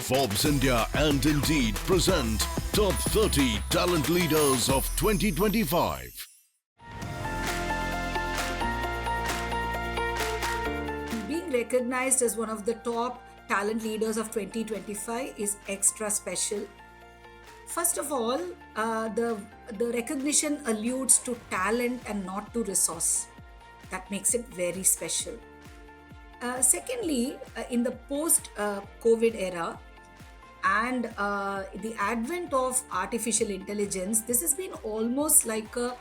Forbes India and Indeed present Top 30 Talent Leaders of 2025. Being recognized as one of the top talent leaders of 2025 is extra special. First of all, the recognition alludes to talent and not to resource. That makes it very special. Secondly, in the post COVID era and the advent of artificial intelligence, this has been almost like a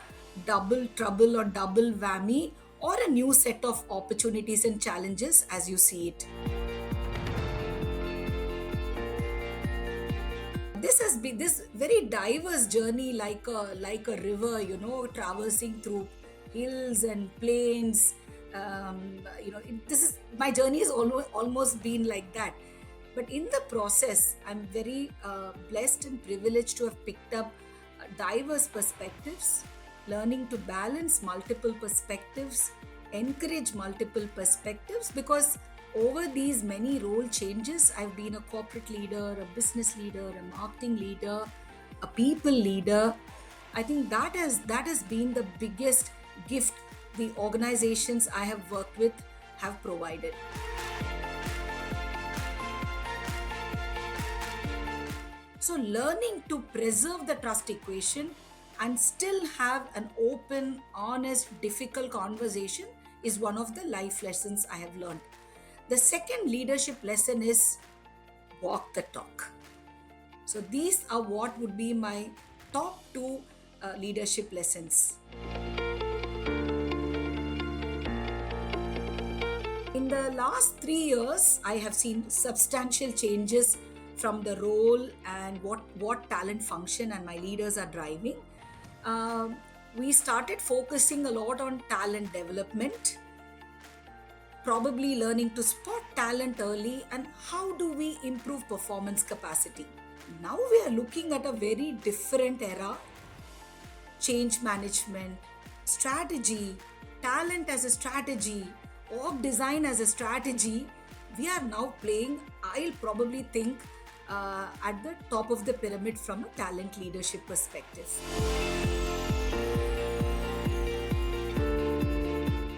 double trouble or double whammy or a new set of opportunities and challenges as you see it. This has been this very diverse journey like a river, traversing through hills and plains. This is my journey has almost been like that. But in the process, I'm very blessed and privileged to have picked up diverse perspectives, learning to balance multiple perspectives, encourage multiple perspectives, because over these many role changes, I've been a corporate leader, a business leader, a marketing leader, a people leader. I think that has been the biggest gift the organizations I have worked with have provided. So, learning to preserve the trust equation and still have an open, honest, difficult conversation is one of the life lessons I have learned. The second leadership lesson is walk the talk. So, these are what would be my top two leadership lessons. In the last 3 years, I have seen substantial changes from the role and what talent function and my leaders are driving. We started focusing a lot on talent development, probably learning to spot talent early and how do we improve performance capacity. Now we are looking at a very different era: change management, strategy, talent as a strategy, org design as a strategy. We are now playing, I'll probably think, at the top of the pyramid from a talent leadership perspective.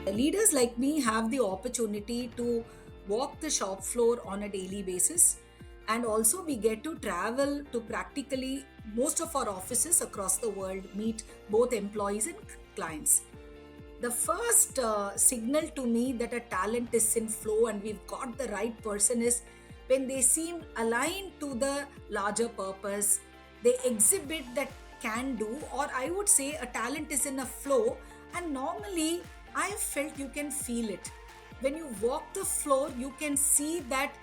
Leaders like me have the opportunity to walk the shop floor on a daily basis, and also we get to travel to practically most of our offices across the world, meet both employees and clients. The first signal to me that a talent is in flow and we've got the right person is when they seem aligned to the larger purpose. They exhibit that can do, or I would say a talent is in a flow, and normally I have felt you can feel it. When you walk the floor, you can see that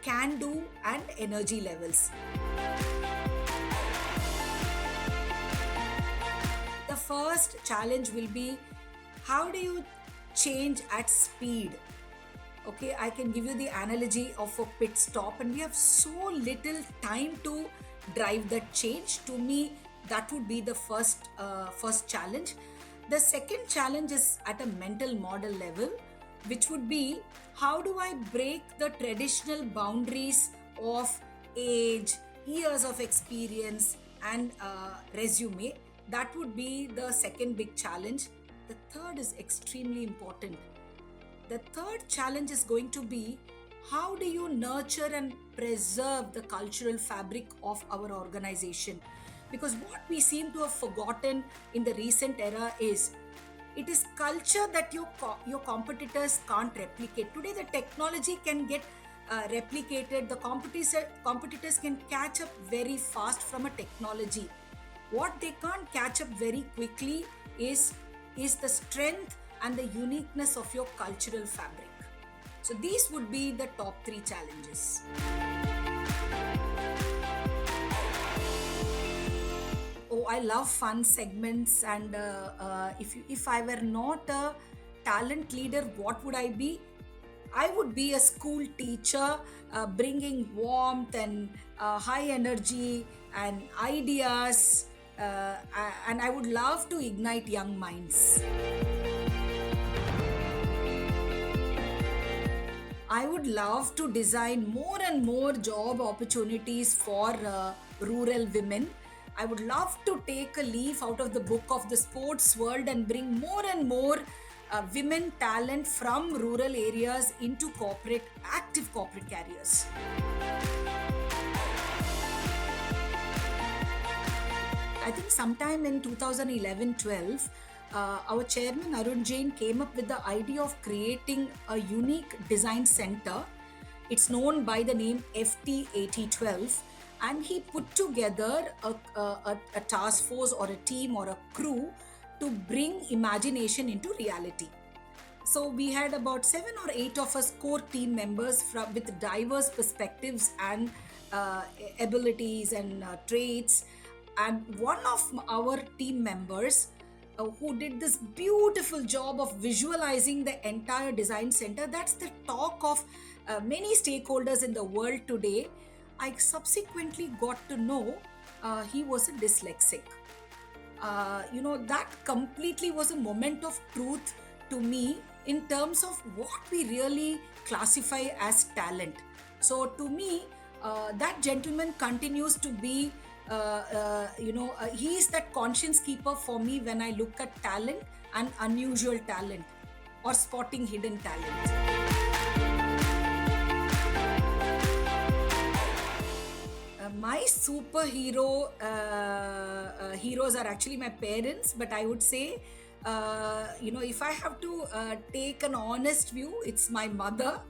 can do and energy levels. The first challenge will be, how do you change at speed? Okay, I can give you the analogy of a pit stop, and we have so little time to drive that change. To me, that would be the first challenge. The second challenge is at a mental model level, which would be, how do I break the traditional boundaries of age, years of experience, and resume? That would be the second big challenge. The third is extremely important. The third challenge is going to be, how do you nurture and preserve the cultural fabric of our organization? Because what we seem to have forgotten in the recent era is, it is culture that your competitors can't replicate. Today, the technology can get replicated. The competitors can catch up very fast from a technology. What they can't catch up very quickly is the strength and the uniqueness of your cultural fabric. So these would be the top three challenges. Oh, I love fun segments, and if I were not a talent leader, what would I be? I would be a school teacher, bringing warmth and high energy and ideas, and I would love to ignite young minds. I would love to design more and more job opportunities for rural women. I would love to take a leaf out of the book of the sports world and bring more and more women talent from rural areas into active corporate careers. I think sometime in 2011-12, our chairman Arun Jain came up with the idea of creating a unique design center. It's known by the name FT8012, and he put together a task force or a team or a crew to bring imagination into reality. So we had about 7 or 8 of us core team members with diverse perspectives and abilities and traits. And one of our team members who did this beautiful job of visualizing the entire design center, that's the talk of many stakeholders in the world today. I subsequently got to know he was a dyslexic. That completely was a moment of truth to me in terms of what we really classify as talent. So to me, that gentleman continues to be he is that conscience keeper for me when I look at talent and unusual talent or spotting hidden talent. My superhero heroes are actually my parents, but I would say, if I have to take an honest view, it's my mother.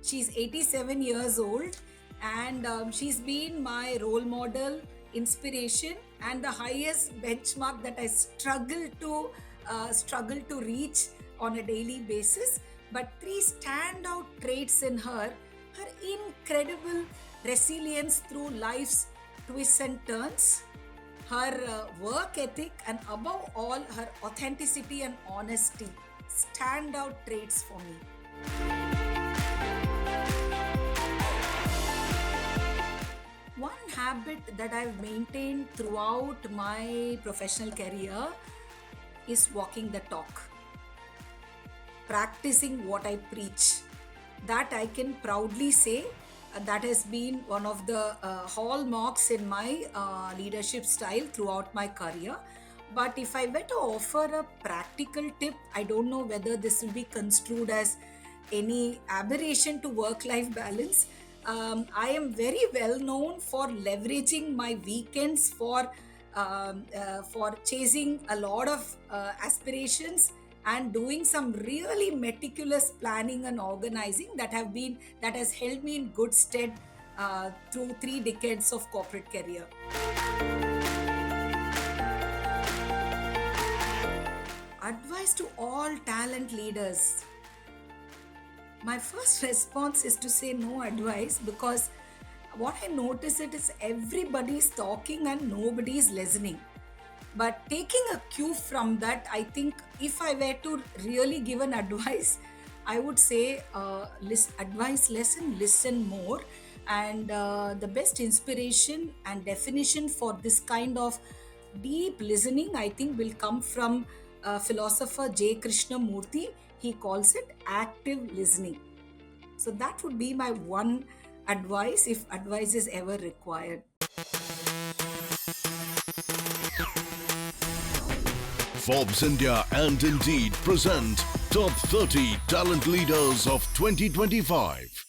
She's 87 years old, and she's been my role model, inspiration, and the highest benchmark that I struggle to reach on a daily basis. But 3 standout traits in her incredible resilience through life's twists and turns, her work ethic, and above all, her authenticity and honesty. Standout traits for me. One habit that I've maintained throughout my professional career is walking the talk, practicing what I preach. That I can proudly say that has been one of the hallmarks in my leadership style throughout my career. But if I were to offer a practical tip, I don't know whether this will be construed as any aberration to work-life balance. I am very well known for leveraging my weekends for chasing a lot of aspirations and doing some really meticulous planning and organizing that has held me in good stead through 3 decades of corporate career. Advice to all talent leaders. My first response is to say no advice, because what I notice is everybody's talking and nobody's listening. But taking a cue from that, I think if I were to really give an advice, I would say advise less and listen more. And the best inspiration and definition for this kind of deep listening, I think, will come from philosopher J. Krishnamurti. He calls it active listening. So that would be my one advice if advice is ever required. Forbes India and Indeed present Top 30 Talent Leaders of 2025.